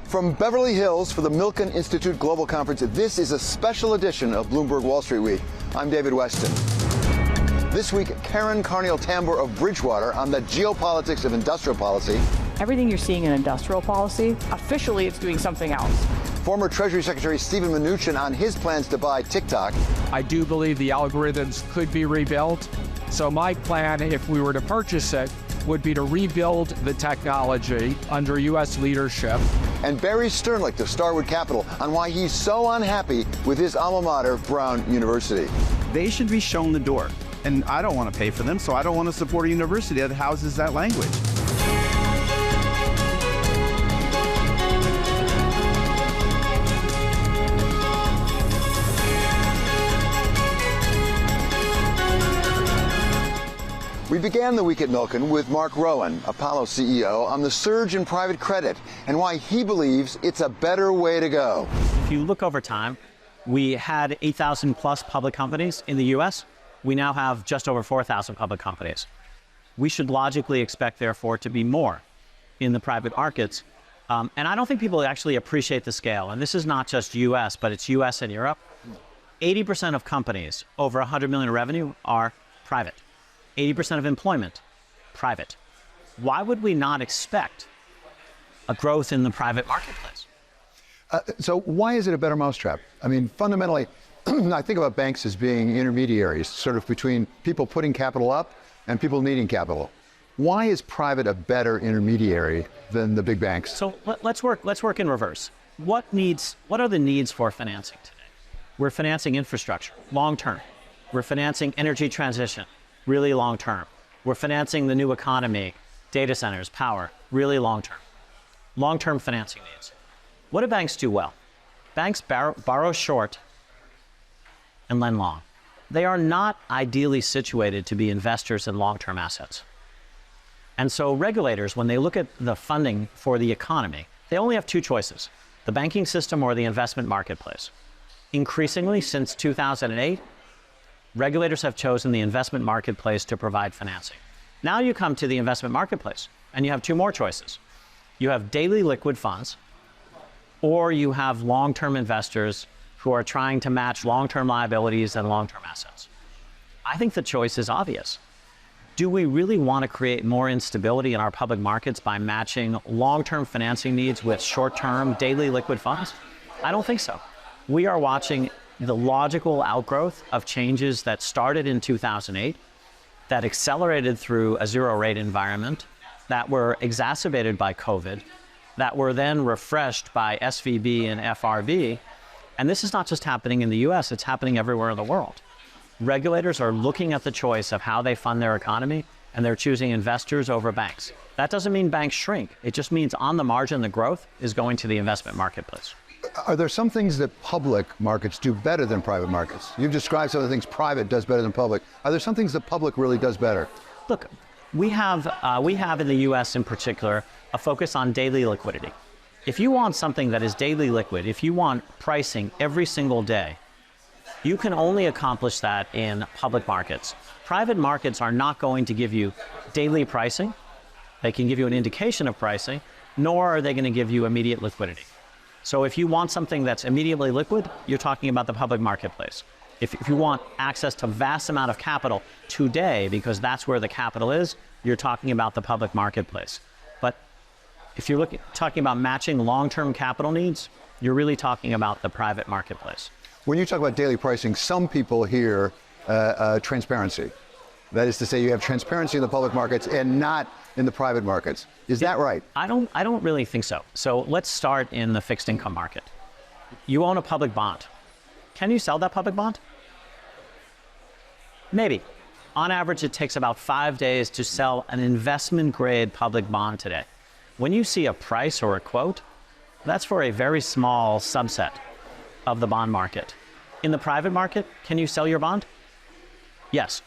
From Beverly Hills for the Milken Institute Global Conference, this is a special edition of Bloomberg Wall Street Week. I'm David Weston. This week, karniol-Tambour of Bridgewater on the geopolitics of industrial policy. Everything you're seeing in industrial policy, officially it's doing something else. Former Treasury Secretary Steven Mnuchin on his plans to buy Tik Tok. I do believe the algorithms could be rebuilt. So my plan, if we were to purchase it, would be to rebuild the technology under U.S. leadership. And Barry Sternlicht of Starwood Capital on why he's so unhappy with his alma mater, Brown University. They should be shown the door. And I don't want to pay for them, so I don't want to support a university that houses that language. We began the week at Milken with Mark Rowan, Apollo CEO, on the surge in private credit and why he believes it's a better way to go. If you look over time, we had 8,000 plus public companies in the U.S. We now have just over 4,000 public companies. We should logically expect, therefore, to be more in the private markets. And I don't think people actually appreciate the scale. And this is not just U.S., but it's U.S. and Europe. 80% of companies over 100 million in revenue are private. 80% of employment, private. Why would we not expect a growth in the private marketplace? So why is it a better mousetrap? I mean, fundamentally, I think about banks as being intermediaries, sort of between people putting capital up and people needing capital. Why is private a better intermediary than the big banks? So let's work in reverse. What are the needs for financing today? We're financing infrastructure, long term. We're financing energy transition, really long term. We're financing the new economy, data centers, power, really long term. Long term financing needs. What do banks do well? Banks borrow short and lend long. They are not ideally situated to be investors in long term assets. And so regulators, when they look at the funding for the economy, they only have two choices: the banking system or the investment marketplace. Increasingly, since 2008, regulators have chosen the investment marketplace to provide financing. Now you come to the investment marketplace and you have two more choices. You have daily liquid funds, or you have long-term investors who are trying to match long-term liabilities and long-term assets. I think the choice is obvious. Do we really want to create more instability in our public markets by matching long-term financing needs with short-term daily liquid funds? I don't think so. We are watching the logical outgrowth of changes that started in 2008, that accelerated through a zero-rate environment, that were exacerbated by COVID, that were then refreshed by SVB and FRB. And this is not just happening in the US, it's happening everywhere in the world. Regulators are looking at the choice of how they fund their economy, and they're choosing investors over banks. That doesn't mean banks shrink. It just means on the margin, the growth is going to the investment marketplace. Are there some things that public markets do better than private markets? You've described some of the things private does better than public. Are there some things that public really does better? Look, we have in the US in particular, a focus on daily liquidity. If you want something that is daily liquid, if you want pricing every single day, you can only accomplish that in public markets. Private markets are not going to give you daily pricing. They can give you an indication of pricing, nor are they going to give you immediate liquidity. So if you want something that's immediately liquid, you're talking about the public marketplace. If you want access to vast amount of capital today, because that's where the capital is, you're talking about the public marketplace. But if you're talking about matching long-term capital needs, you're really talking about the private marketplace. When you talk about daily pricing, some people hear transparency. That is to say, you have transparency in the public markets and not in the private markets. Is that right? I don't really think so. So let's start in the fixed income market. You own a public bond. Can you sell that public bond? Maybe. On average, it takes about 5 days to sell an investment grade public bond today. When you see a price or a quote, that's for a very small subset of the bond market. In the private market, can you sell your bond? Yes.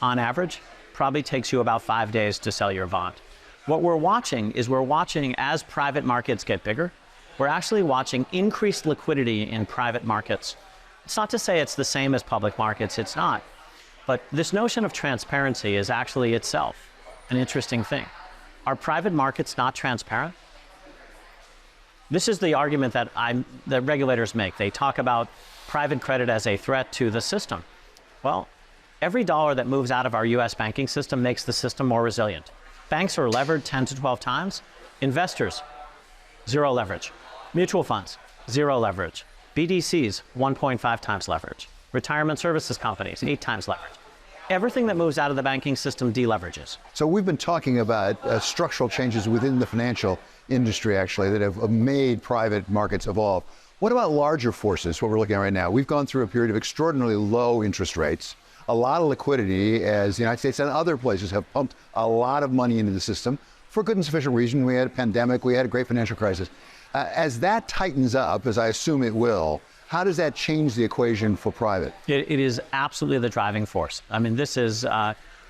On average, probably takes you about 5 days to sell your bond. What we're watching as private markets get bigger, we're actually watching increased liquidity in private markets. It's not to say it's the same as public markets, it's not. But this notion of transparency is actually itself an interesting thing. Are private markets not transparent? This is the argument that the regulators make. They talk about private credit as a threat to the system. Well, every dollar that moves out of our US banking system makes the system more resilient. Banks are levered 10 to 12 times. Investors, 0 leverage. Mutual funds, 0 leverage. BDCs, 1.5 times leverage. Retirement services companies, 8 times leverage. Everything that moves out of the banking system deleverages. So we've been talking about structural changes within the financial industry, actually, that have made private markets evolve. What about larger forces, what we're looking at right now? We've gone through a period of extraordinarily low interest rates, a lot of liquidity, as the United States and other places have pumped a lot of money into the system for good and sufficient reason. We had a pandemic, we had a great financial crisis. As that tightens up, as I assume it will, how does that change the equation for private? It is absolutely the driving force. I mean, this is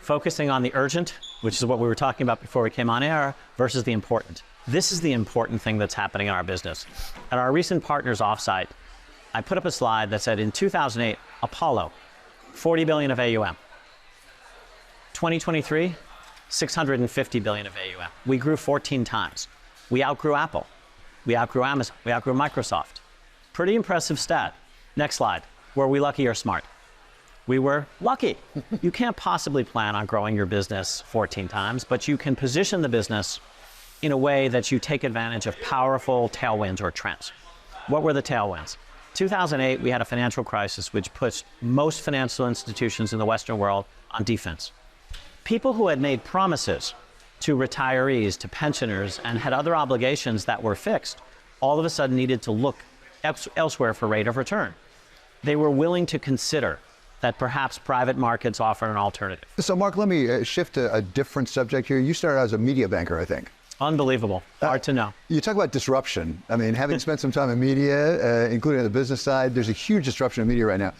focusing on the urgent, which is what we were talking about before we came on air, versus the important. This is the important thing that's happening in our business. At our recent partners offsite, I put up a slide that said in 2008, Apollo, 40 billion of AUM. 2023, 650 billion of AUM. We grew 14 times. We outgrew Apple. We outgrew Amazon. We outgrew Microsoft. Pretty impressive stat. Next slide. Were we lucky or smart? We were lucky. You can't possibly plan on growing your business 14 times, but you can position the business in a way that you take advantage of powerful tailwinds or trends. What were the tailwinds? 2008, we had a financial crisis which pushed most financial institutions in the Western world on defense. People who had made promises to retirees, to pensioners, and had other obligations that were fixed, all of a sudden needed to look elsewhere for rate of return. They were willing to consider that perhaps private markets offer an alternative. So Mark, let me shift to a different subject here. You started out as a media banker, I think. Unbelievable. Hard to know. You talk about disruption. I mean, having spent some time in media, including on the business side, there's a huge disruption in media right now.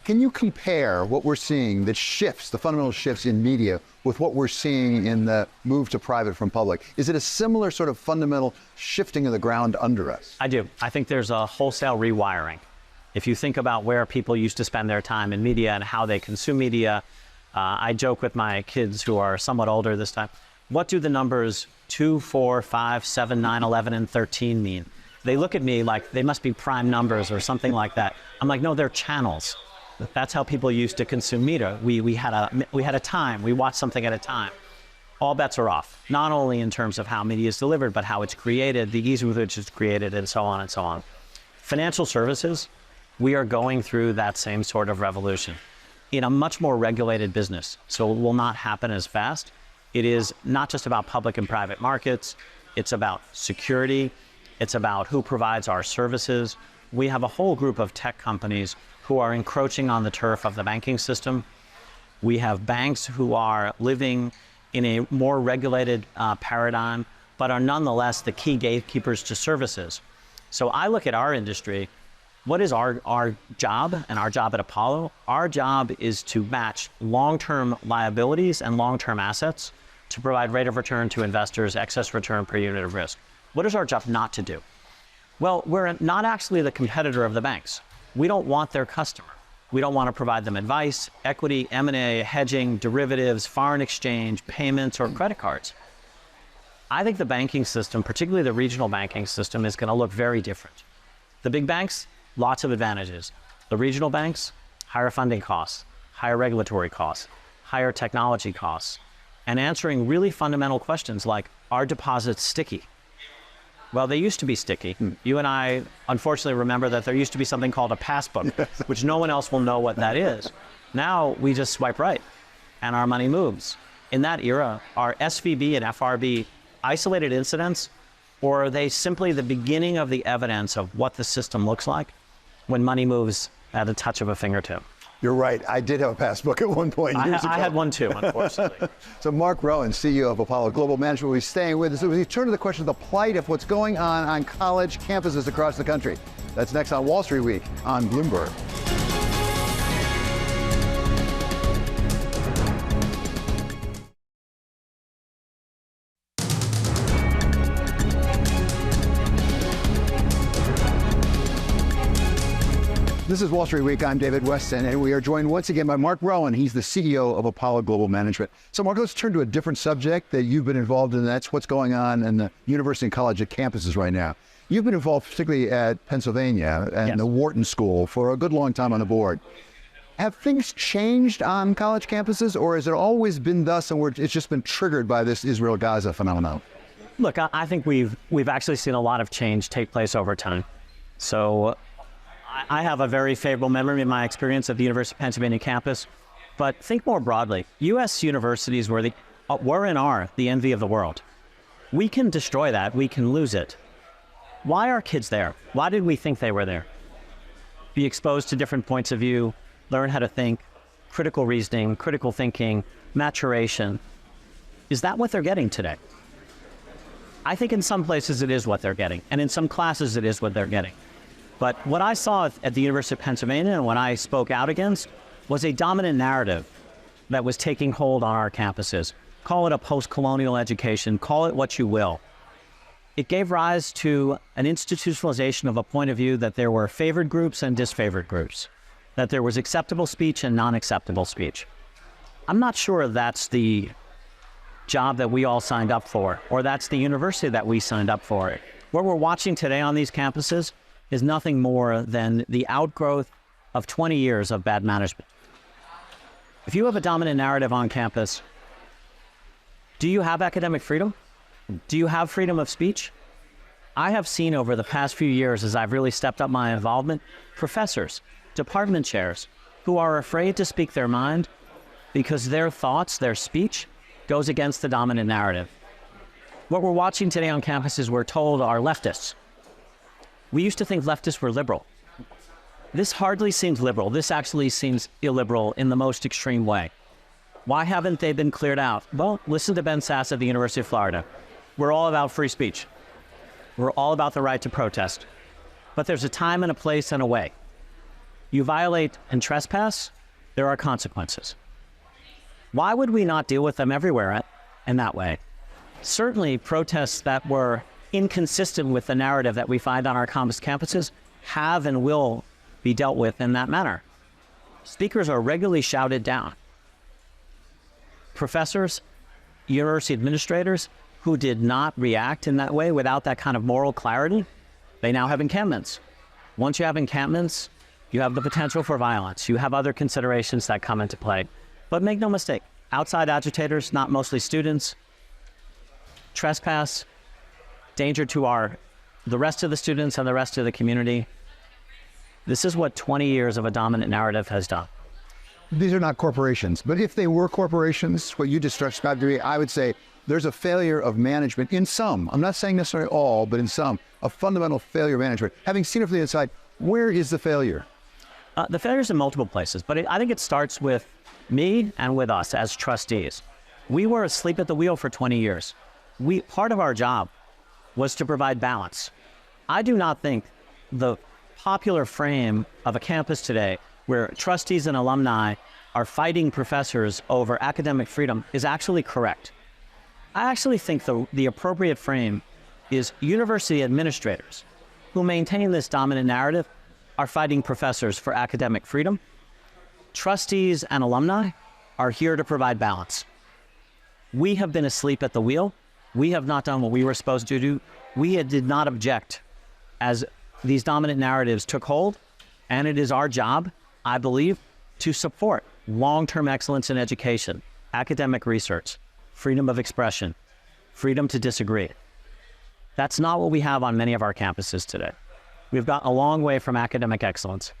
Can you compare what we're seeing that shifts, the fundamental shifts in media, with what we're seeing in the move to private from public? Is it a similar sort of fundamental shifting of the ground under us? I do. I think there's a wholesale rewiring. If you think about where people used to spend their time in media and how they consume media, I joke with my kids who are somewhat older this time, what do the numbers 2, 4, 5, 7, 9, 11, and 13 mean? They look at me like they must be prime numbers or something like that. I'm like, no, they're channels. That's how people used to consume media. We had a time. We watched something at a time. All bets are off, not only in terms of how media is delivered, but how it's created, the ease with which it's created, and so on and so on. Financial services, we are going through that same sort of revolution in a much more regulated business. So it will not happen as fast. It is not just about public and private markets. It's about security. It's about who provides our services. We have a whole group of tech companies who are encroaching on the turf of the banking system. We have banks who are living in a more regulated paradigm, but are nonetheless the key gatekeepers to services. So I look at our industry. What is our job and our job at Apollo? Our job is to match long-term liabilities and long-term assets to provide rate of return to investors, excess return per unit of risk. What is our job not to do? Well, we're not actually the competitor of the banks. We don't want their customer. We don't want to provide them advice, equity, M&A, hedging, derivatives, foreign exchange, payments, or credit cards. I think the banking system, particularly the regional banking system, is going to look very different. The big banks, lots of advantages. The regional banks, higher funding costs, higher regulatory costs, higher technology costs, and answering really fundamental questions like, are deposits sticky? Well, they used to be sticky. You and I, unfortunately, remember that there used to be something called a passbook, which no one else will know what that is. Now we just swipe right and our money moves. In that era, are SVB and FRB isolated incidents, or are they simply the beginning of the evidence of what the system looks like when money moves at a touch of a fingertip? You're right. I did have a passbook at one point years ago. I had one too, unfortunately. So Mark Rowan, CEO of Apollo Global Management, will be staying with us as we turn to the question of the plight of what's going on college campuses across the country. That's next on Wall Street Week on Bloomberg. This is Wall Street Week. I'm David Weston, and we are joined once again by Mark Rowan. He's the CEO of Apollo Global Management. So, Mark, let's turn to a different subject that you've been involved in. That's what's going on in the university and college campuses right now. You've been involved particularly at Pennsylvania and the Wharton School for a good long time on the board. Have things changed on college campuses, or has it always been thus, and it's just been triggered by this Israel-Gaza phenomenon? Look, I think we've actually seen a lot of change take place over time. So I have a very favorable memory in my experience at the University of Pennsylvania campus, but think more broadly. U.S. universities were and are the envy of the world. We can destroy that. We can lose it. Why are kids there? Why did we think they were there? Be exposed to different points of view, learn how to think, critical reasoning, critical thinking, maturation. Is that what they're getting today? I think in some places it is what they're getting, and in some classes it is what they're getting. But what I saw at the University of Pennsylvania and what I spoke out against was a dominant narrative that was taking hold on our campuses. Call it a post-colonial education, call it what you will. It gave rise to an institutionalization of a point of view that there were favored groups and disfavored groups, that there was acceptable speech and non-acceptable speech. I'm not sure that's the job that we all signed up for, or that's the university that we signed up for. What we're watching today on these campuses is nothing more than the outgrowth of 20 years of bad management. If you have a dominant narrative on campus, do you have academic freedom? Do you have freedom of speech? I have seen over the past few years, as I've really stepped up my involvement, professors, department chairs, who are afraid to speak their mind because their thoughts, their speech, goes against the dominant narrative. What we're watching today on campuses, we're told, are leftists. We used to think leftists were liberal. This hardly seems liberal. This actually seems illiberal in the most extreme way. Why haven't they been cleared out? Well, listen to Ben Sasse at the University of Florida. We're all about free speech. We're all about the right to protest. But there's a time and a place and a way. You violate and trespass, there are consequences. Why would we not deal with them everywhere in that way? Certainly, protests that were inconsistent with the narrative that we find on our campuses have and will be dealt with in that manner. Speakers are regularly shouted down. Professors, university administrators who did not react in that way without that kind of moral clarity, they now have encampments. Once you have encampments, you have the potential for violence. You have other considerations that come into play. But make no mistake, outside agitators, not mostly students, trespass, danger to the rest of the students and the rest of the community. This is what 20 years of a dominant narrative has done. These are not corporations, but if they were corporations, what you just described to me, I would say there's a failure of management in some. I'm not saying necessarily all, but in some, a fundamental failure of management. Having seen it from the inside, where is the failure? The failure's in multiple places, but I think it starts with me and with us as trustees. We were asleep at the wheel for 20 years. Part of our job was to provide balance. I do not think the popular frame of a campus today where trustees and alumni are fighting professors over academic freedom is actually correct. I actually think the appropriate frame is university administrators who maintain this dominant narrative are fighting professors for academic freedom. Trustees and alumni are here to provide balance. We have been asleep at the wheel. We have not done what we were supposed to do. We did not object as these dominant narratives took hold, and it is our job, I believe, to support long-term excellence in education, academic research, freedom of expression, freedom to disagree. That's not what we have on many of our campuses today. We've gotten a long way from academic excellence.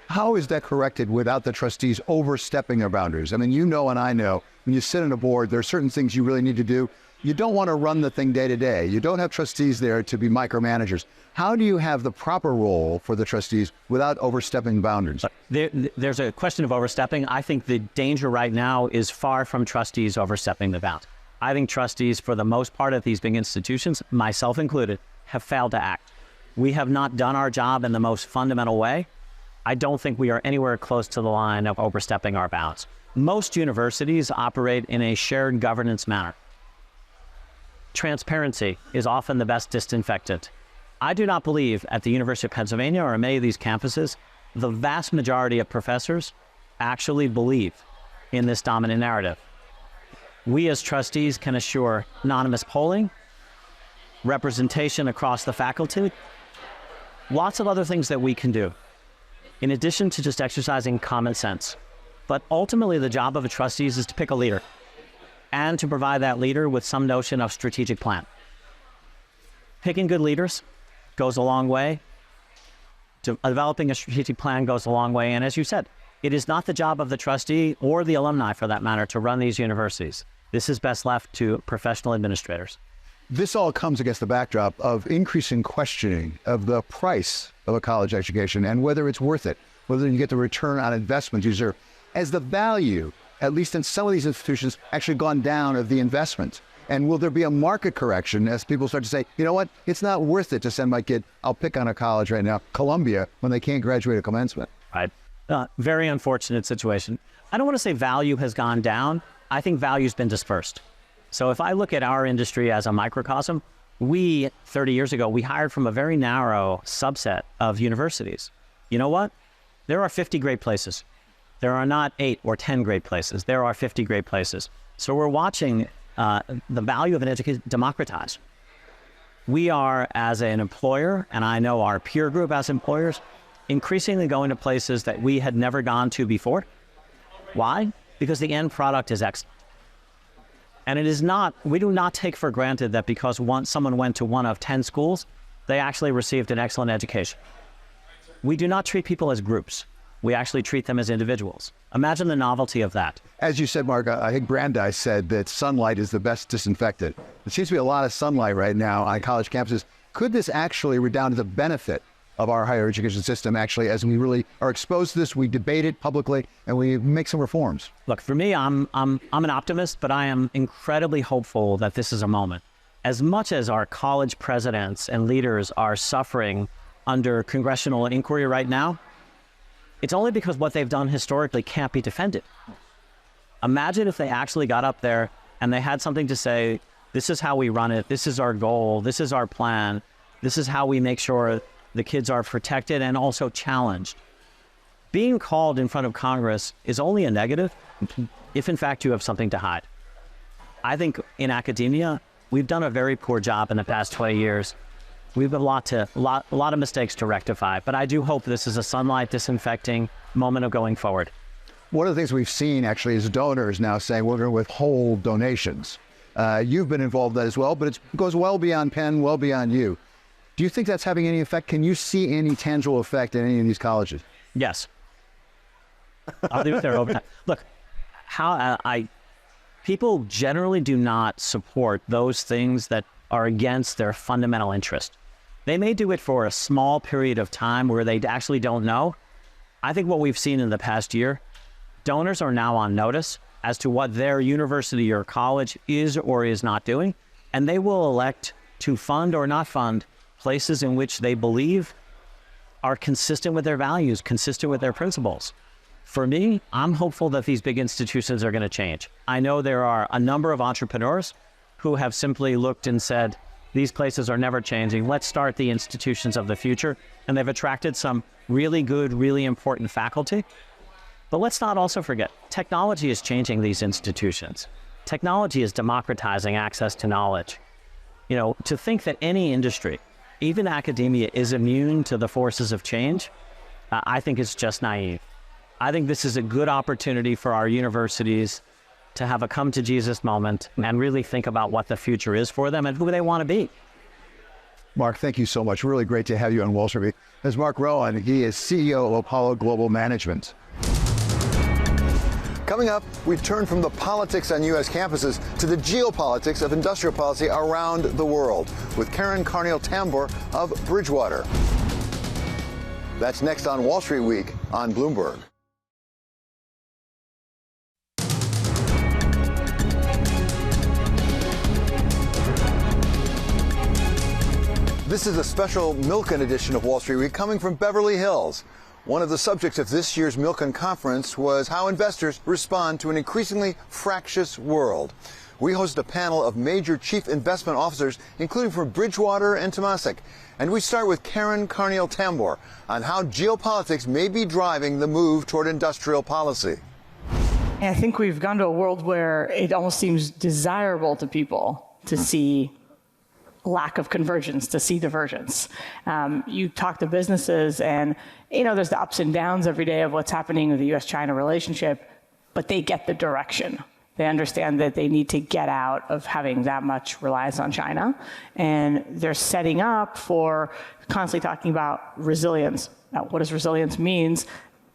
How is that corrected without the trustees overstepping their boundaries? I mean, you know and I know, when you sit on a board, there are certain things you really need to do. You don't want to run the thing day to day. You don't have trustees there to be micromanagers. How do you have the proper role for the trustees without overstepping boundaries? There's a question of overstepping. I think the danger right now is far from trustees overstepping the bounds. I think trustees, for the most part of these big institutions, myself included, have failed to act. We have not done our job in the most fundamental way. I don't think we are anywhere close to the line of overstepping our bounds. Most universities operate in a shared governance manner. Transparency is often the best disinfectant. I do not believe at the University of Pennsylvania or many of these campuses the vast majority of professors actually believe in this dominant narrative. We as trustees can assure anonymous polling, representation across the faculty, lots of other things that we can do, in addition to just exercising common sense. But ultimately, the job of a trustee is to pick a leader and to provide that leader with some notion of strategic plan. Picking good leaders goes a long way. Developing a strategic plan goes a long way. And as you said, it is not the job of the trustee or the alumni, for that matter, to run these universities. This is best left to professional administrators. This all comes against the backdrop of increasing questioning of the price of a college education and whether it's worth it, whether you get the return on investment you deserve. As the value, at least in some of these institutions, actually gone down of the investment. And will there be a market correction as people start to say, you know what, it's not worth it to send my kid, I'll pick on a college right now, Columbia, when they can't graduate at commencement? Right. Very unfortunate situation. I don't want to say value has gone down. I think value's been dispersed. So if I look at our industry as a microcosm, we, 30 years ago, we hired from a very narrow subset of universities. You know what? There are 50 great places. There are not 8 or 10 great places. There are 50 great places. So we're watching the value of an education democratize. We are, as an employer, and I know our peer group as employers, increasingly going to places that we had never gone to before. Why? Because the end product is excellent. And it is not, we do not take for granted that because someone went to one of 10 schools, they actually received an excellent education. We do not treat people as groups. We actually treat them as individuals. Imagine the novelty of that. As you said, Mark, I think Brandeis said that sunlight is the best disinfectant. There seems to be a lot of sunlight right now on college campuses. Could this actually redound to the benefit of our higher education system, actually, as we really are exposed to this, we debate it publicly, and we make some reforms? Look, for me, I'm an optimist, but I am incredibly hopeful that this is a moment. As much as our college presidents and leaders are suffering under congressional inquiry right now, it's only because what they've done historically can't be defended. Imagine if they actually got up there and they had something to say, this is how we run it, this is our goal, this is our plan, this is how we make sure the kids are protected and also challenged. Being called in front of Congress is only a negative if in fact you have something to hide. I think in academia, we've done a very poor job in the past 20 years. We've got a lot of mistakes to rectify, but I do hope this is a sunlight disinfecting moment of going forward. One of the things we've seen actually is donors now saying we're going to withhold donations. You've been involved in that as well, but it goes well beyond Penn, well beyond you. Do you think that's having any effect? Can you see any tangible effect in any of these colleges? Yes. I'll leave it there over time. Look, people generally do not support those things that are against their fundamental interest. They may do it for a small period of time where they actually don't know. I think what we've seen in the past year, donors are now on notice as to what their university or college is or is not doing, and they will elect to fund or not fund places in which they believe are consistent with their values, consistent with their principles. For me, I'm hopeful that these big institutions are going to change. I know there are a number of entrepreneurs who have simply looked and said, these places are never changing. Let's start the institutions of the future. And they've attracted some really good, really important faculty. But let's not also forget, technology is changing these institutions. Technology is democratizing access to knowledge. You know, to think that any industry, even academia, is immune to the forces of change, I think is just naive. I think this is a good opportunity for our universities to have a come to Jesus moment and really think about what the future is for them and who they want to be. Mark, thank you so much. Really great to have you on Wall Street. There's Mark Rowan. He is CEO of Apollo Global Management. Coming up, we turn from the politics on U.S. campuses to the geopolitics of industrial policy around the world with Karen Karniol-Tambour of Bridgewater. That's next on Wall Street Week on Bloomberg. This is a special Milken edition of Wall Street Week coming from Beverly Hills. One of the subjects of this year's Milken conference was how investors respond to an increasingly fractious world. we host a panel of major chief investment officers, including from Bridgewater and Temasek. And we start with karniol-Tambour on how geopolitics may be driving the move toward industrial policy. I think we've gone to a world where it almost seems desirable to people to see lack of convergence, to see divergence. You talk to businesses and, there's the ups and downs every day of what's happening with the U.S.-China relationship, but they get the direction. They understand that they need to get out of having that much reliance on China, and they're setting up for constantly talking about resilience. Now, what does resilience mean?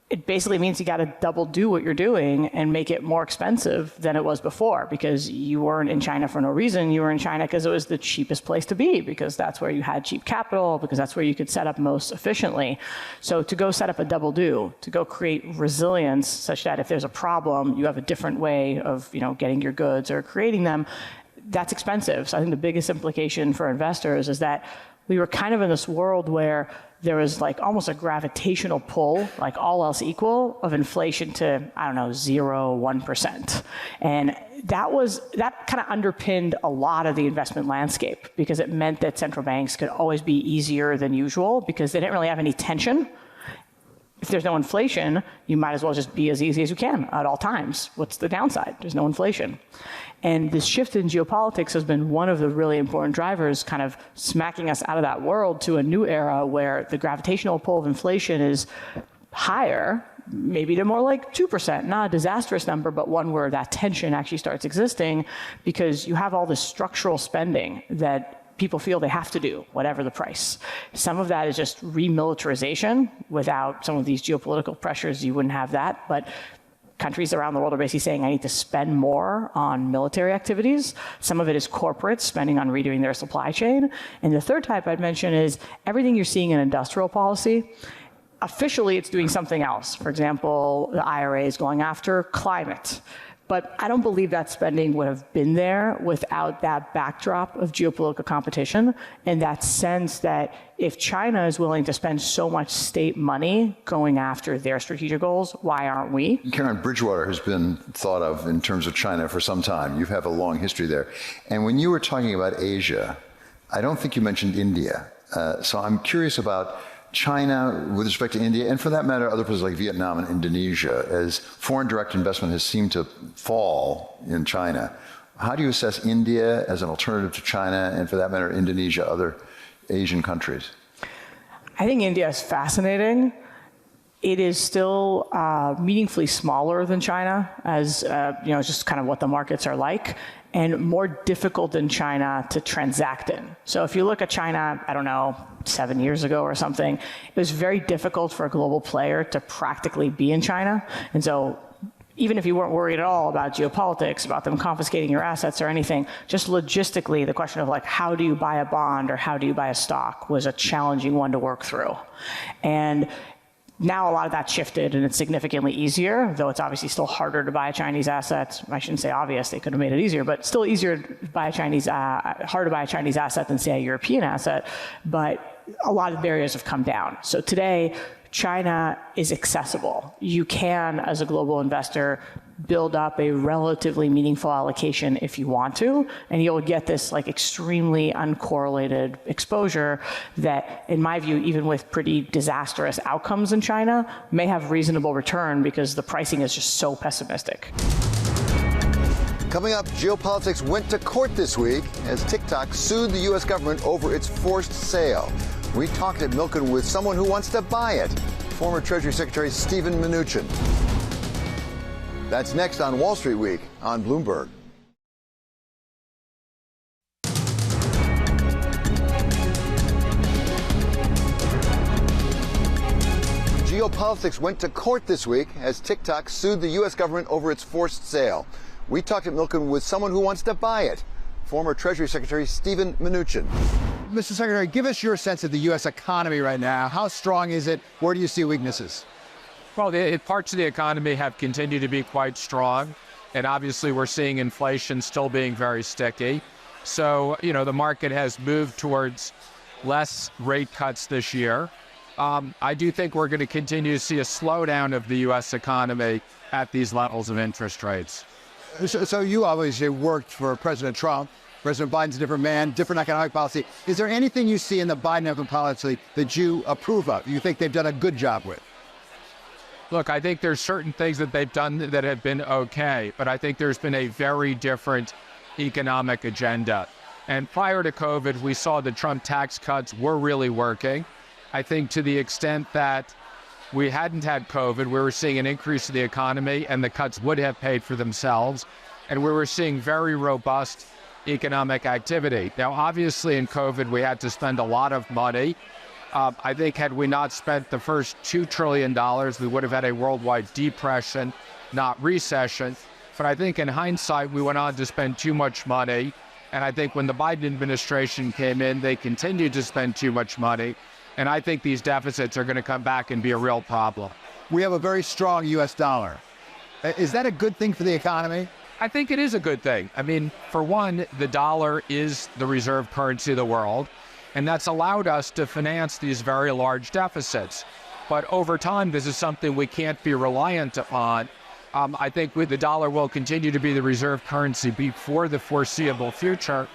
It basically means you got to double do what you're doing and make it more expensive than it was before, because you weren't in China for no reason. You were in China because it was the cheapest place to be, because that's where you had cheap capital, because that's where you could set up most efficiently. So to go set up a double do, to go create resilience such that if there's a problem, you have a different way of getting your goods or creating them, that's expensive. So I think the biggest implication for investors is that we were kind of in this world where there was like almost a gravitational pull, like all else equal, of inflation to, 0, 1%. And that kind of underpinned a lot of the investment landscape, because it meant that central banks could always be easier than usual because they didn't really have any tension. If there's no inflation, you might as well just be as easy as you can at all times. What's the downside? There's no inflation. And this shift in geopolitics has been one of the really important drivers, kind of smacking us out of that world to a new era where the gravitational pull of inflation is higher, maybe to more like 2%, not a disastrous number, but one where that tension actually starts existing, because you have all this structural spending that people feel they have to do, whatever the price. Some of that is just remilitarization. Without some of these geopolitical pressures, you wouldn't have that. But countries around the world are basically saying, I need to spend more on military activities. Some of it is corporates spending on redoing their supply chain. And the third type I'd mention is everything you're seeing in industrial policy. Officially, it's doing something else. For example, the IRA is going after climate. But I don't believe that spending would have been there without that backdrop of geopolitical competition, and that sense that if China is willing to spend so much state money going after their strategic goals, why aren't we? Karen, Bridgewater has been thought of in terms of China for some time. You have a long history there. And when you were talking about Asia, I don't think you mentioned India. So I'm curious about China with respect to India, and for that matter, other places like Vietnam and Indonesia, as foreign direct investment has seemed to fall in China. How do you assess India as an alternative to China, and for that matter, Indonesia, other Asian countries? I think India is fascinating. It is still meaningfully smaller than China, as just kind of what the markets are like, and more difficult than China to transact in. So if you look at China, 7 years ago or something, it was very difficult for a global player to practically be in China. And so even if you weren't worried at all about geopolitics, about them confiscating your assets or anything, just logistically, the question of how do you buy a bond or how do you buy a stock was a challenging one to work through. And now a lot of that shifted, and it's significantly easier, though it's obviously still harder to buy a Chinese asset. I shouldn't say obvious, they could have made it easier, but still easier to buy a harder to buy a Chinese asset than, say, a European asset. But a lot of barriers have come down. So today, China is accessible. You can, as a global investor, build up a relatively meaningful allocation if you want to, and you'll get this extremely uncorrelated exposure that, in my view, even with pretty disastrous outcomes in China, may have reasonable return because the pricing is just so pessimistic. Coming up, geopolitics went to court this week as Tik Tok sued the U.S. government over its forced sale. We talked at Milken with someone who wants to buy it, former Treasury Secretary Steven Mnuchin. That's next on Wall Street Week on Bloomberg. Geopolitics went to court this week as Tik Tok sued the U.S. government over its forced sale. We talked at Milken with someone who wants to buy it, former Treasury Secretary Steven Mnuchin. Mr. Secretary, give us your sense of the U.S. economy right now. How strong is it? Where do you see weaknesses? Well, parts of the economy have continued to be quite strong, and obviously we're seeing inflation still being very sticky. So, the market has moved towards less rate cuts this year. I do think we're going to continue to see a slowdown of the U.S. economy at these levels of interest rates. So you obviously worked for President Trump. President Biden's a different man, different economic policy. Is there anything you see in the Biden economic policy that you approve of, you think they've done a good job with? Look, I think there's certain things that they've done that have been okay, but I think there's been a very different economic agenda. And prior to COVID, we saw the Trump tax cuts were really working. I think to the extent that we hadn't had COVID, we were seeing an increase in the economy and the cuts would have paid for themselves. And we were seeing very robust economic activity. Now, obviously in COVID, we had to spend a lot of money. I think had we not spent the first $2 trillion, we would have had a worldwide depression, not recession. But I think in hindsight, we went on to spend too much money. And I think when the Biden administration came in, they continued to spend too much money. And I think these deficits are going to come back and be a real problem. We have a very strong U.S. dollar. Is that a good thing for the economy? I think it is a good thing. I mean, for one, the dollar is the reserve currency of the world, and that's allowed us to finance these very large deficits. But over time, this is something we can't be reliant upon. I think the dollar will continue to be the reserve currency for the foreseeable future,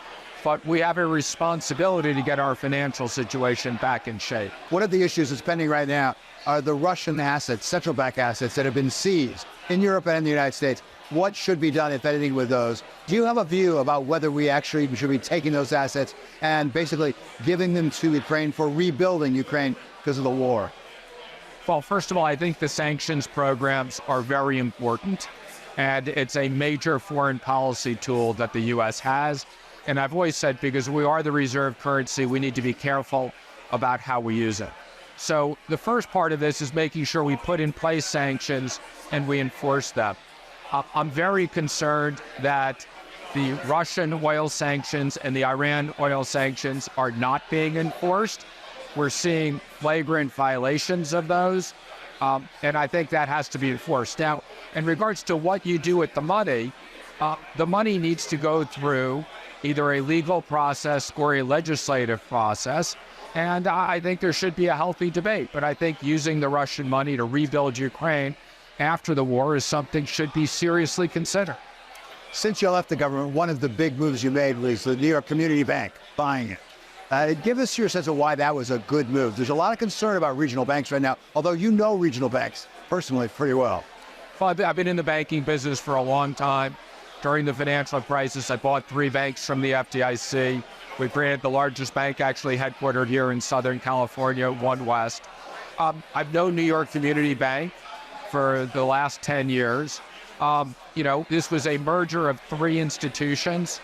but we have a responsibility to get our financial situation back in shape. One of the issues that's pending right now are the Russian assets, central bank assets that have been seized in Europe and in the United States. What should be done, if anything, with those? Do you have a view about whether we actually should be taking those assets and basically giving them to Ukraine for rebuilding Ukraine because of the war? Well, first of all, I think the sanctions programs are very important, and it's a major foreign policy tool that the U.S. has. And I've always said, because we are the reserve currency, we need to be careful about how we use it. So the first part of this is making sure we put in place sanctions and we enforce them. I'm very concerned that the Russian oil sanctions and the Iran oil sanctions are not being enforced. We're seeing flagrant violations of those, and I think that has to be enforced. Now, in regards to what you do with the money needs to go through either a legal process or a legislative process, and I think there should be a healthy debate. But I think using the Russian money to rebuild Ukraine after the war is something should be seriously considered. Since you left the government, one of the big moves you made was the New York Community Bank, buying it. Give us your sense of why that was a good move. There's a lot of concern about regional banks right now, although you know regional banks personally pretty well. Well, I've been in the banking business for a long time. During the financial crisis, I bought 3 banks from the FDIC. We created the largest bank actually headquartered here in Southern California, One West. I've known New York Community Bank for the last 10 years. This was a merger of 3 institutions,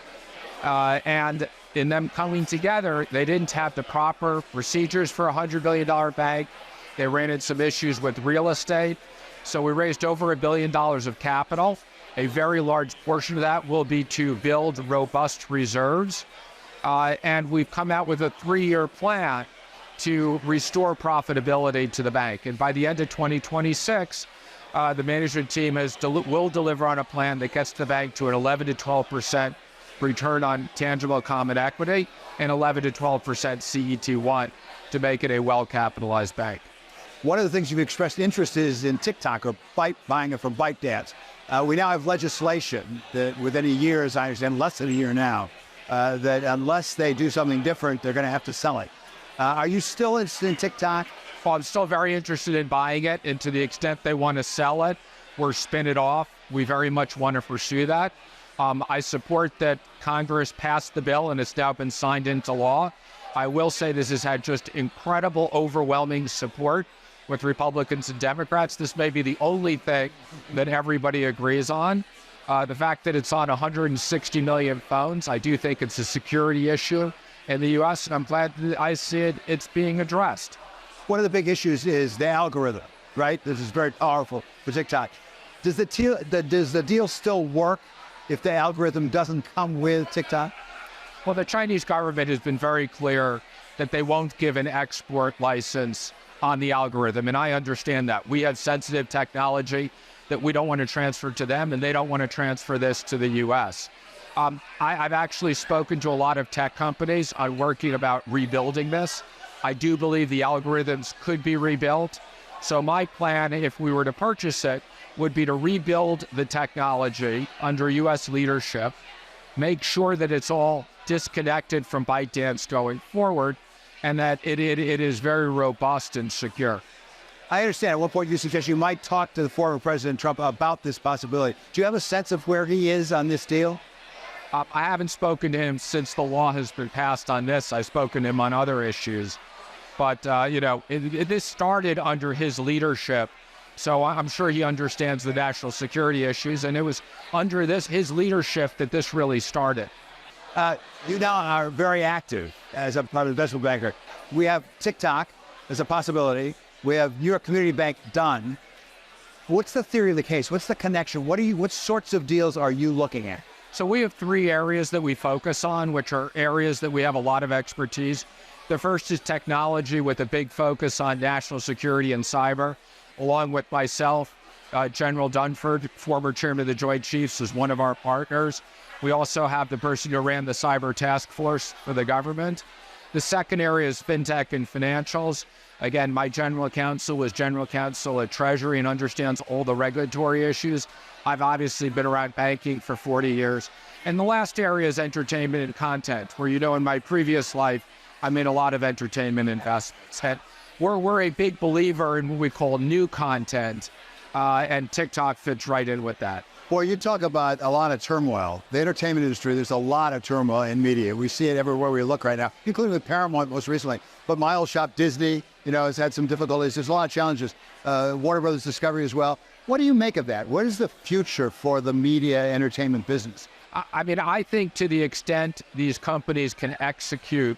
and in them coming together, they didn't have the proper procedures for a $100 billion bank. They ran into some issues with real estate. So we raised over $1 billion of capital. A very large portion of that will be to build robust reserves. And we've come out with a 3-year plan to restore profitability to the bank. And by the end of 2026, the management team will deliver on a plan that gets the bank to an 11 to 12% return on tangible common equity and 11 to 12% CET1 to make it a well-capitalized bank. One of the things you've expressed interest is in Tik Tok, or buying it from ByteDance. We now have legislation that within a year, as I understand, less than a year now, that unless they do something different, they're going to have to sell it. Are you still interested in Tik Tok? Well, I'm still very interested in buying it, and to the extent they want to sell it or spin it off, we very much want to pursue that. I support that Congress passed the bill and it's now been signed into law. I will say this has had just incredible, overwhelming support with Republicans and Democrats. This may be the only thing that everybody agrees on. The fact that it's on 160 million phones, I do think it's a security issue in the U.S., and I'm glad that I see it's being addressed. One of the big issues is the algorithm, right? This is very powerful for TikTok. Does the deal still work if the algorithm doesn't come with TikTok? Well, the Chinese government has been very clear that they won't give an export license on the algorithm, and I understand that. We have sensitive technology that we don't want to transfer to them, and they don't want to transfer this to the U.S. I've actually spoken to a lot of tech companies on working about rebuilding this. I do believe the algorithms could be rebuilt. So my plan, if we were to purchase it, would be to rebuild the technology under U.S. leadership, make sure that it's all disconnected from ByteDance going forward, and that it is very robust and secure. I understand. At one point, you suggest you might talk to the former President Trump about this possibility. Do you have a sense of where he is on this deal? I haven't spoken to him since the law has been passed on this. I've spoken to him on other issues. But, this started under his leadership. So I'm sure he understands the national security issues. And it was under his leadership that this really started. You now are very active as a private investment banker. We have Tik Tok as a possibility. We have New York Community Bank done. What's the theory of the case? What's the connection? What sorts of deals are you looking at? So we have three areas that we focus on, which are areas that we have a lot of expertise. The first is technology with a big focus on national security and cyber, along with myself. General Dunford, former chairman of the Joint Chiefs, is one of our partners. We also have the person who ran the cyber task force for the government. The second area is fintech and financials. Again, my general counsel was general counsel at Treasury and understands all the regulatory issues. I've obviously been around banking for 40 years. And the last area is entertainment and content, where, in my previous life, I made a lot of entertainment investments. And we're a big believer in what we call new content, and TikTok fits right in with that. Boy, you talk about a lot of turmoil. The entertainment industry, there's a lot of turmoil in media. We see it everywhere we look right now, including with Paramount most recently. But my old shop, Disney, has had some difficulties. There's a lot of challenges. Warner Brothers Discovery as well. What do you make of that? What is the future for the media entertainment business? I think to the extent these companies can execute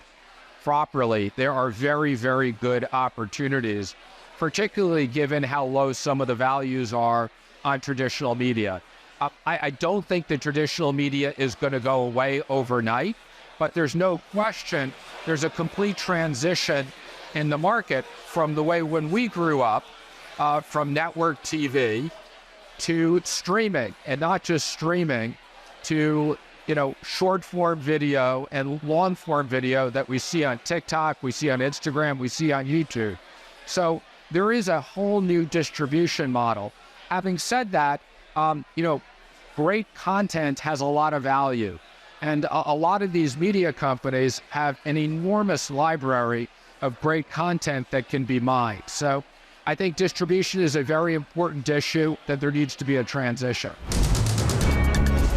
properly, there are very, very good opportunities, particularly given how low some of the values are on traditional media. I don't think the traditional media is going to go away overnight, but there's no question there's a complete transition in the market from the way when we grew up, from network TV to streaming, and not just streaming, to short form video and long form video that we see on TikTok, we see on Instagram, we see on YouTube. So there is a whole new distribution model. Having said that, great content has a lot of value. And a lot of these media companies have an enormous library of great content that can be mined. So I think distribution is a very important issue, that there needs to be a transition.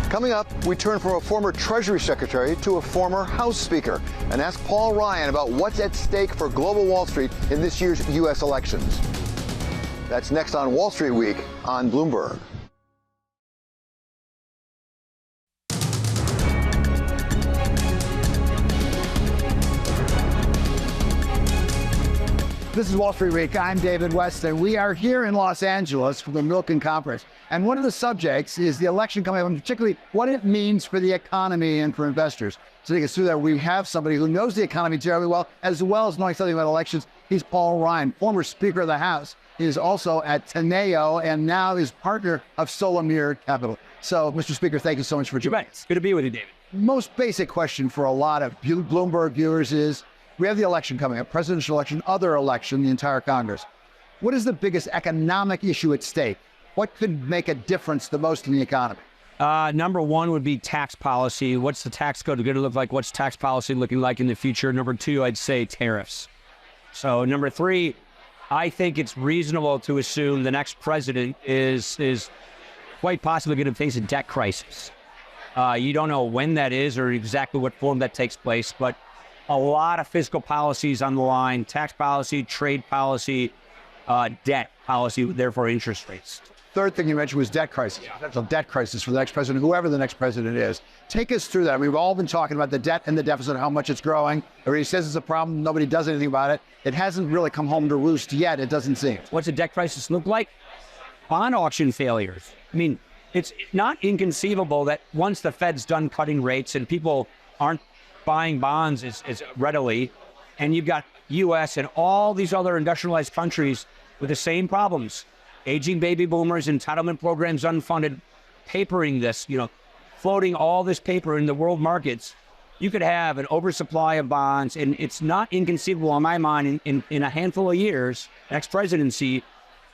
Coming up, we turn from a former Treasury Secretary to a former House Speaker and ask Paul Ryan about what's at stake for global Wall Street in this year's U.S. elections. That's next on Wall Street Week on Bloomberg. This is Wall Street Week. I'm David Weston. We are here in Los Angeles for the Milken Conference. And one of the subjects is the election coming up, and particularly what it means for the economy and for investors. To take us through that, we have somebody who knows the economy terribly well as knowing something about elections. He's Paul Ryan, former Speaker of the House. He is also at Teneo and now is partner of Solomir Capital. So, Mr. Speaker, thank you so much for joining us. It's good to be with you, David. Most basic question for a lot of Bloomberg viewers is, we have the election coming up, presidential election, other election, the entire Congress. What is the biggest economic issue at stake? What could make a difference the most in the economy? Number one would be tax policy. What's the tax code going to look like? What's tax policy looking like in the future? Number two, I'd say tariffs. So number three, I think it's reasonable to assume the next president is quite possibly going to face a debt crisis. You don't know when that is or exactly what form that takes place, but a lot of fiscal policies on the line: tax policy, trade policy, debt policy, therefore interest rates. Third thing you mentioned was debt crisis. Potential debt crisis for the next president, whoever the next president is. Take us through that. I mean, we've all been talking about the debt and the deficit, how much it's growing. Everybody says it's a problem. Nobody does anything about it. It hasn't really come home to roost yet, it doesn't seem. What's a debt crisis look like? Bond auction failures. I mean, it's not inconceivable that once the Fed's done cutting rates and people aren't buying bonds as readily, and you've got U.S. and all these other industrialized countries with the same problems: aging baby boomers, entitlement programs unfunded, papering this, floating all this paper in the world markets. you could have an oversupply of bonds, and it's not inconceivable in my mind in a handful of years, next presidency,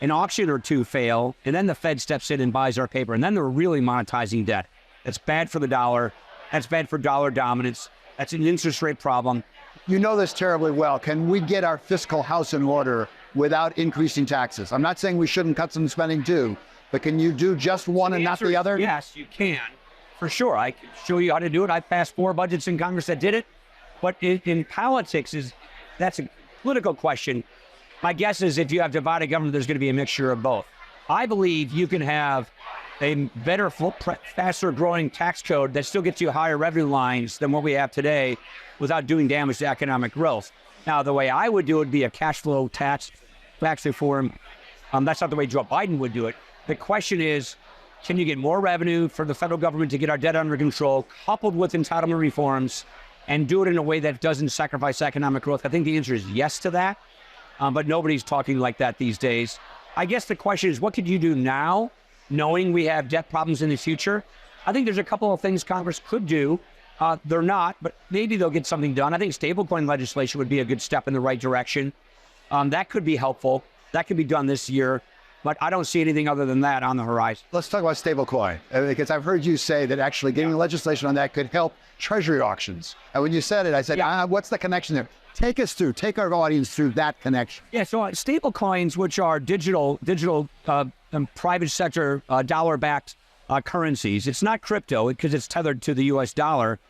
an auction or two fail, and then the Fed steps in and buys our paper, and then they're really monetizing debt. That's bad for the dollar. That's bad for dollar dominance. That's an interest rate problem. You know this terribly well. Can we get our fiscal house in order without increasing taxes? I'm not saying we shouldn't cut some spending too, but can you do just one and not the other? Yes, you can, for sure. I can show you how to do it. I passed 4 budgets in Congress that did it. But in politics, that's a political question. My guess is if you have divided government, there's going to be a mixture of both. I believe you can have a better, faster growing tax code that still gets you higher revenue lines than what we have today without doing damage to economic growth. Now, the way I would do it would be a cash flow tax reform. That's not the way Joe Biden would do it. The question is, can you get more revenue for the federal government to get our debt under control, coupled with entitlement reforms, and do it in a way that doesn't sacrifice economic growth? I think the answer is yes to that, but nobody's talking like that these days. I guess the question is, what could you do now, knowing we have debt problems in the future? I think there's a couple of things Congress could do. They're not, but maybe they'll get something done. I think stablecoin legislation would be a good step in the right direction. That could be helpful. That could be done this year, but I don't see anything other than that on the horizon. Let's talk about stablecoin, because I've heard you say that actually getting legislation on that could help treasury auctions. And when you said it, I said, what's the connection there? Take our audience through that connection. Yeah, so stable coins, which are digital private sector dollar-backed currencies. It's not crypto because it's tethered to the U.S. dollar.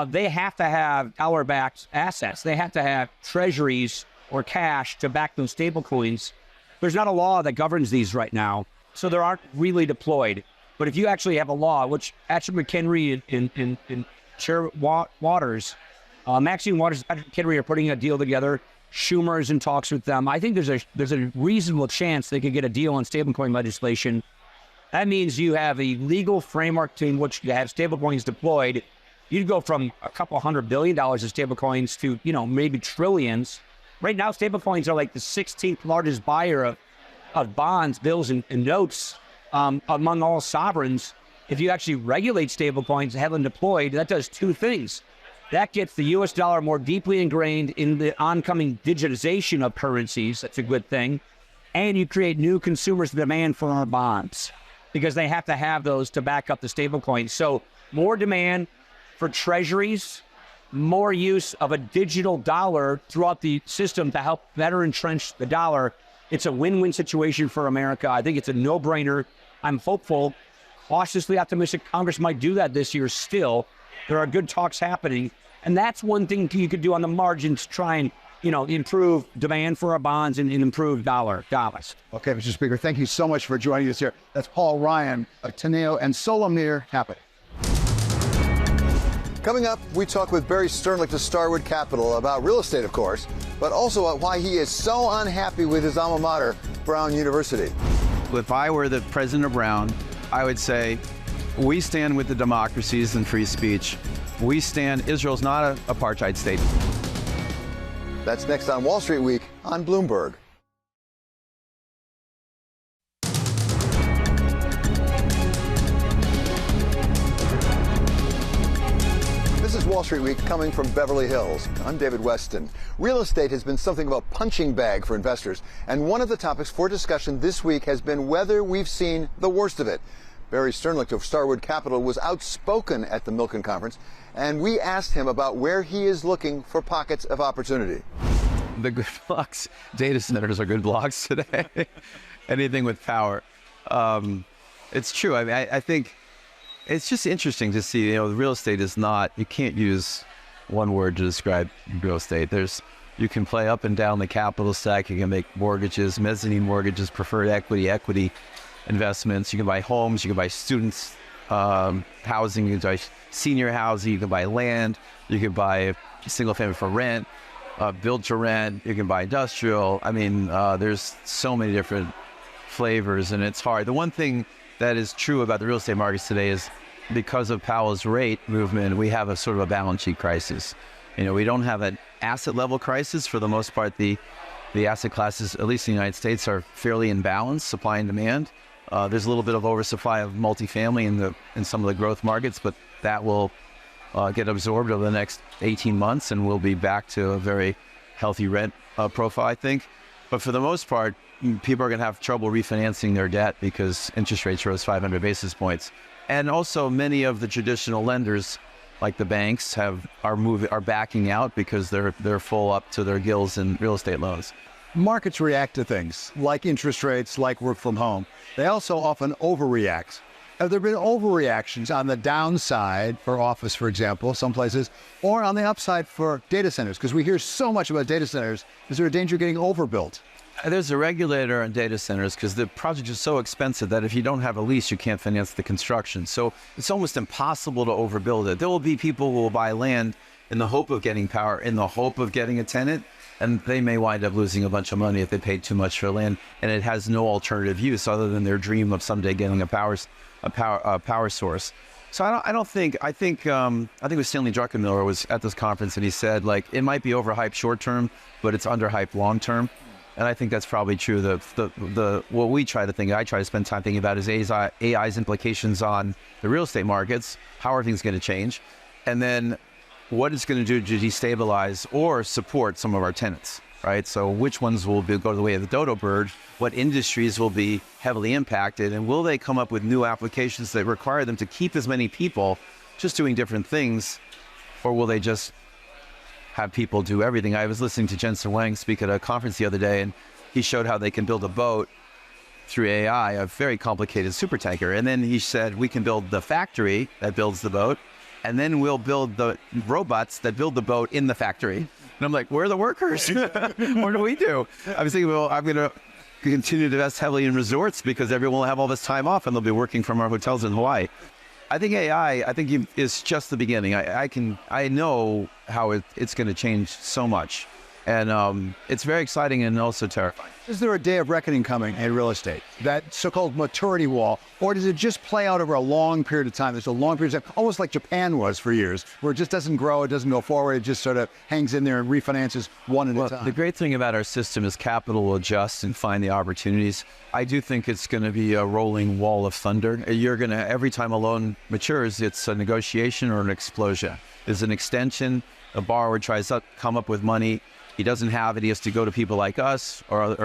They have to have dollar-backed assets. They have to have treasuries or cash to back those stable coins. There's not a law that governs these right now, so they aren't really deployed. But if you actually have a law, which Patrick McHenry and Chair Waters, Maxine Waters and Patrick McHenry are putting a deal together. Schumer is in talks with them. I think there's a reasonable chance they could get a deal on stablecoin legislation. That means you have a legal framework in which you have stablecoins deployed. You'd go from a couple $100 billion of stablecoins to, maybe trillions. Right now, stablecoins are like the 16th largest buyer of bonds, bills, and notes among all sovereigns. If you actually regulate stablecoins and have them deployed, that does two things. That gets the U.S. dollar more deeply ingrained in the oncoming digitization of currencies. That's a good thing. And you create new consumers' demand for our bonds because they have to have those to back up the stablecoins. So more demand for treasuries, more use of a digital dollar throughout the system to help better entrench the dollar. It's a win-win situation for America. I think it's a no-brainer. I'm hopeful, cautiously optimistic Congress might do that this year still. There are good talks happening. And that's one thing you could do on the margins to try and, improve demand for our bonds and improve dollars. Okay, Mr. Speaker, thank you so much for joining us here. That's Paul Ryan of Teneo and Solomir Happy. Coming up, we talk with Barry Sternlicht of Starwood Capital about real estate, of course, but also about why he is so unhappy with his alma mater, Brown University. If I were the president of Brown, I would say, we stand with the democracies and free speech. We stand, Israel's not an apartheid state. That's next on Wall Street Week on Bloomberg. This is Wall Street Week coming from Beverly Hills. I'm David Weston. Real estate has been something of a punching bag for investors, and one of the topics for discussion this week has been whether we've seen the worst of it. Barry Sternlicht of Starwood Capital was outspoken at the Milken Conference, and we asked him about where he is looking for pockets of opportunity. The good blocks, data centers are good blocks today. Anything with power. It's true. I think it's just interesting to see, real estate is not, you can't use one word to describe real estate. You can play up and down the capital stack. You can make mortgages, mezzanine mortgages, preferred equity investments. You can buy homes, you can buy students housing, you can buy senior housing, you can buy land, you can buy single family for rent, build to rent, you can buy industrial. There's so many different flavors and it's hard. The one thing that is true about the real estate markets today is because of Powell's rate movement, we have a sort of a balance sheet crisis. We don't have an asset level crisis. For the most part, the asset classes, at least in the United States, are fairly in balance, supply and demand. There's a little bit of oversupply of multifamily in some of the growth markets, but that will get absorbed over the next 18 months, and we'll be back to a very healthy rent profile, I think. But for the most part, people are going to have trouble refinancing their debt because interest rates rose 500 basis points. And also many of the traditional lenders, like the banks, are backing out because they're full up to their gills in real estate loans. Markets react to things like interest rates, like work from home. They also often overreact. Have there been overreactions on the downside for office, for example, some places, or on the upside for data centers? Because we hear so much about data centers. Is there a danger of getting overbuilt? There's a regulator on data centers because the project is so expensive that if you don't have a lease, you can't finance the construction. So it's almost impossible to overbuild it. There will be people who will buy land in the hope of getting power, in the hope of getting a tenant, and they may wind up losing a bunch of money if they paid too much for land, and it has no alternative use other than their dream of someday getting a power source. So I think it was Stanley Druckenmiller was at this conference, and he said, like, it might be overhyped short term, but it's underhyped long term. And I think that's probably true. What we try to think, I try to spend time thinking about is AI's implications on the real estate markets. How are things going to change? And then what it's going to do to destabilize or support some of our tenants, right? So which ones will go the way of the dodo bird? What industries will be heavily impacted? And will they come up with new applications that require them to keep as many people just doing different things? Or will they just have people do everything? I was listening to Jensen Huang speak at a conference the other day, and he showed how they can build a boat through AI, a very complicated super tanker. And then he said, we can build the factory that builds the boat, and then we'll build the robots that build the boat in the factory. And I'm like, where are the workers? What do we do? I was thinking, well, I'm going to continue to invest heavily in resorts because everyone will have all this time off and they'll be working from our hotels in Hawaii. I think AI, is just the beginning. I know how it's going to change so much. And it's very exciting and also terrifying. Is there a day of reckoning coming in real estate, that so-called maturity wall, or does it just play out over a long period of time? There's a long period of time, almost like Japan was for years, where it just doesn't grow, it doesn't go forward, it just sort of hangs in there and refinances one at a time. The great thing about our system is capital will adjust and find the opportunities. I do think it's going to be a rolling wall of thunder. Every time a loan matures, it's a negotiation or an explosion. There's an extension, a borrower tries to come up with money, he doesn't have it, he has to go to people like us, or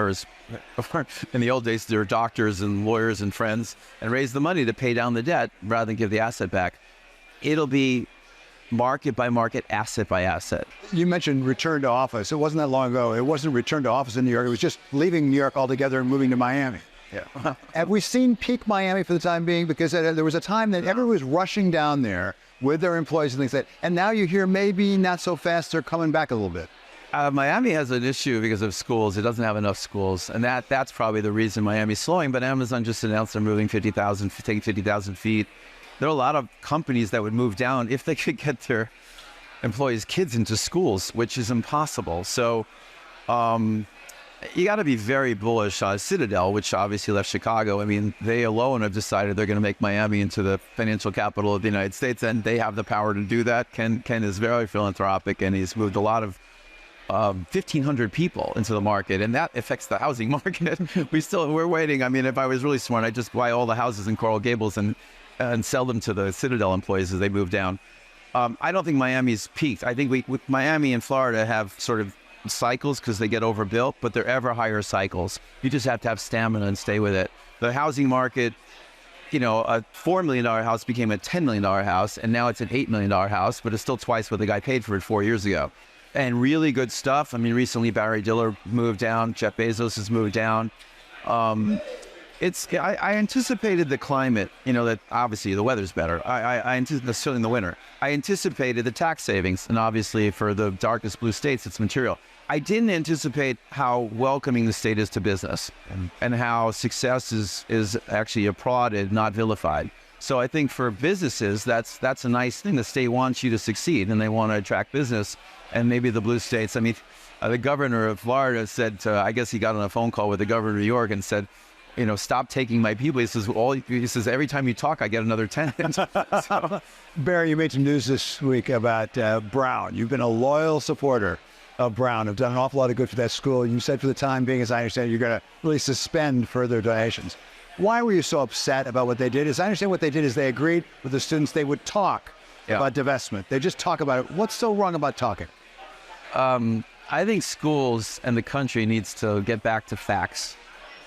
in the old days, there were doctors and lawyers and friends, and raise the money to pay down the debt rather than give the asset back. It'll be market by market, asset by asset. You mentioned return to office. It wasn't that long ago. It wasn't return to office in New York. It was just leaving New York altogether and moving to Miami. Yeah. Have we seen peak Miami for the time being? Because there was a time that everyone was rushing down there with their employees and things like that. And now you hear maybe not so fast, they're coming back a little bit. Miami has an issue because of schools. It doesn't have enough schools. And that's probably the reason Miami's slowing. But Amazon just announced they're moving taking 50,000 feet. There are a lot of companies that would move down if they could get their employees' kids into schools, which is impossible. So you got to be very bullish on Citadel, which obviously left Chicago. I mean, they alone have decided they're going to make Miami into the financial capital of the United States, and they have the power to do that. Ken is very philanthropic, and he's moved a lot of 1,500 people into the market, and that affects the housing market. We're waiting. I mean, if I was really smart, I'd just buy all the houses in Coral Gables and sell them to the Citadel employees as they move down. I don't think Miami's peaked. I think Miami and Florida have sort of cycles because they get overbuilt, but they're ever higher cycles. You just have to have stamina and stay with it. The housing market, a $4 million house became a $10 million house, and now it's an $8 million house, but it's still twice what the guy paid for it 4 years ago. And really good stuff. I mean, recently Barry Diller moved down. Jeff Bezos has moved down. I anticipated the climate, that obviously the weather's better. I anticipated, certainly in the winter. I anticipated the tax savings. And obviously for the darkest blue states, it's material. I didn't anticipate how welcoming the state is to business and how success is actually applauded, not vilified. So I think for businesses, that's a nice thing. The state wants you to succeed and they want to attract business. And maybe the blue states, I mean, the governor of Florida said, I guess he got on a phone call with the governor of New York and said, stop taking my people. He says, every time you talk, I get another tenant. So. Barry, you made some news this week about Brown. You've been a loyal supporter of Brown, have done an awful lot of good for that school. You said for the time being, as I understand, you're going to really suspend further donations. Why were you so upset about what they did? As I understand what they did is they agreed with the students they would talk about divestment. They just talk about it. What's so wrong about talking? I think schools and the country needs to get back to facts,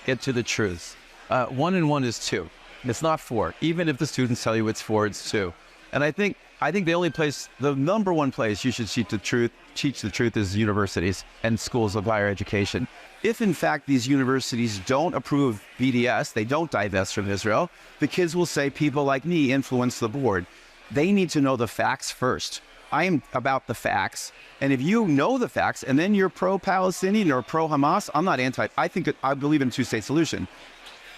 get to the truth. 1 and 1 is 2. It's not 4. Even if the students tell you it's 4, it's 2. And I think the number one place you should teach the truth is universities and schools of higher education. If in fact these universities don't approve BDS, they don't divest from Israel, the kids will say people like me influence the board. They need to know the facts first. I am about the facts. And if you know the facts and then you're pro-Palestinian or pro-Hamas, I believe in a two-state solution.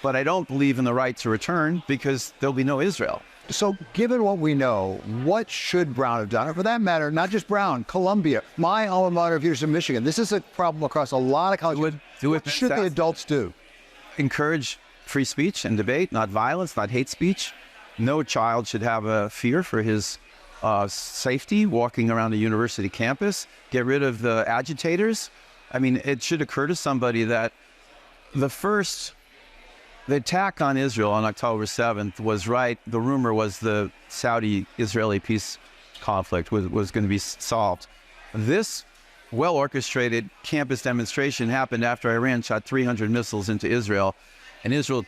But I don't believe in the right to return because there'll be no Israel. So given what we know, what should Brown have done? Or for that matter, not just Brown, Columbia, my alma mater of University of Michigan. This is a problem across a lot of colleges. What should the adults do? Encourage free speech and debate, not violence, not hate speech. No child should have a fear for his safety walking around a university campus. Get rid of the agitators. I mean, it should occur to somebody that the attack on Israel on October 7th was right. The rumor was the Saudi-Israeli peace conflict was going to be solved. This well-orchestrated campus demonstration happened after Iran shot 300 missiles into Israel, and Israel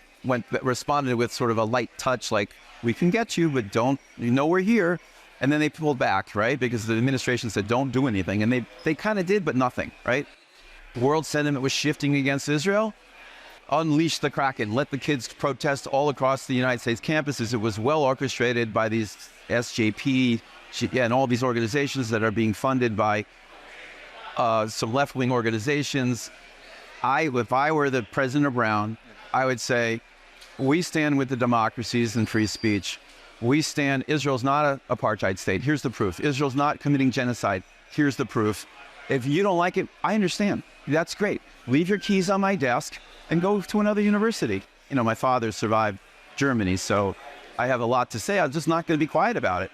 responded with sort of a light touch, like, we can get you, but we're here. And then they pulled back, right? Because the administration said, don't do anything. And they kind of did, but nothing, right? World sentiment was shifting against Israel. Unleash the Kraken. Let the kids protest all across the United States campuses. It was well orchestrated by these SJP and all these organizations that are being funded by some left-wing organizations. If I were the president of Brown, I would say, we stand with the democracies and free speech. Israel's not an apartheid state. Here's the proof. Israel's not committing genocide. Here's the proof. If you don't like it, I understand. That's great. Leave your keys on my desk and go to another university. You know, my father survived Germany, so I have a lot to say. I'm just not going to be quiet about it.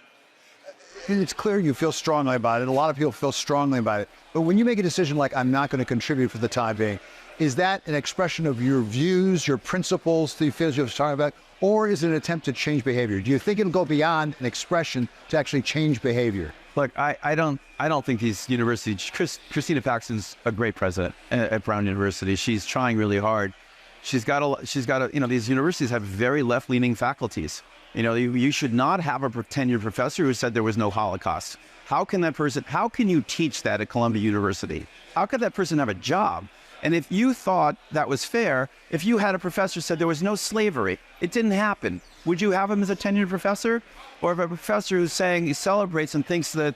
It's clear you feel strongly about it. A lot of people feel strongly about it. But when you make a decision like, I'm not going to contribute for the time being, is that an expression of your views, your principles, the feelings you're talking about, or is it an attempt to change behavior? Do you think it'll go beyond an expression to actually change behavior? Look, I don't think these universities. Christina Paxson's a great president at Brown University. She's trying really hard. She's got a. You know, these universities have very left-leaning faculties. You know, you should not have a tenured professor who said there was no Holocaust. How can you teach that at Columbia University? How could that person have a job? And if you thought that was fair, if you had a professor said there was no slavery, it didn't happen, would you have him as a tenured professor? Or if a professor who's saying he celebrates and thinks that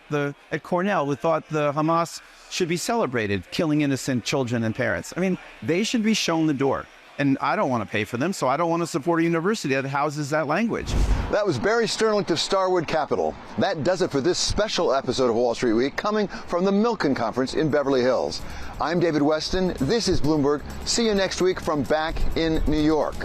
at Cornell who thought the Hamas should be celebrated, killing innocent children and parents? I mean, they should be shown the door. And I don't want to pay for them, so I don't want to support a university that houses that language. That was Barry Sternlicht of Starwood Capital. That does it for this special episode of Wall Street Week, coming from the Milken Conference in Beverly Hills. I'm David Weston. This is Bloomberg. See you next week from back in New York.